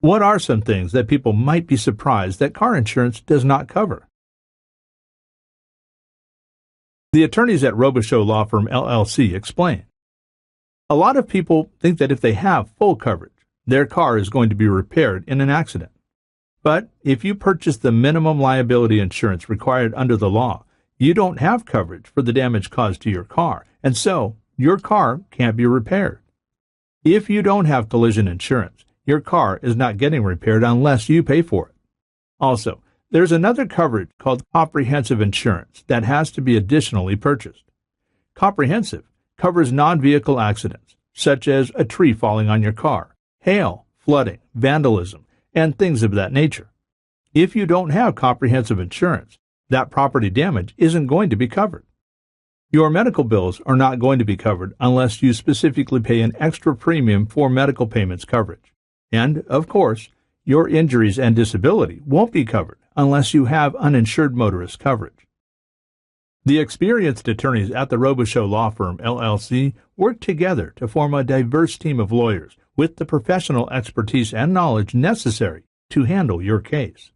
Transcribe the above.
What are some things that people might be surprised that car insurance does not cover? The attorneys at Robichaux Law Firm LLC explain. A lot of people think that if they have full coverage, their car is going to be repaired in an accident. But if you purchase the minimum liability insurance required under the law, you don't have coverage for the damage caused to your car, and so your car can't be repaired. If you don't have collision insurance, your car is not getting repaired unless you pay for it. Also, there's another coverage called comprehensive insurance that has to be additionally purchased. Comprehensive covers non-vehicle accidents, such as a tree falling on your car, hail, flooding, vandalism, and things of that nature. If you don't have comprehensive insurance, that property damage isn't going to be covered. Your medical bills are not going to be covered unless you specifically pay an extra premium for medical payments coverage. And, of course, your injuries and disability won't be covered unless you have uninsured motorist coverage. The experienced attorneys at the Robichaux Law Firm LLC work together to form a diverse team of lawyers with the professional expertise and knowledge necessary to handle your case.